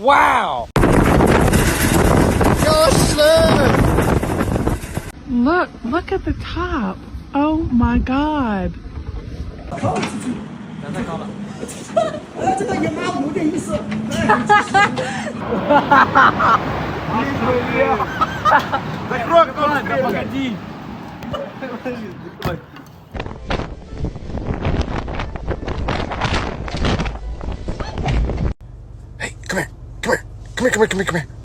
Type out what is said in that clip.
Wow! Look at the top. Oh my god. 这个也蛮无的意思。Закрой, погоди! Hey, come here. Come here. Come here, come here, come here, come here.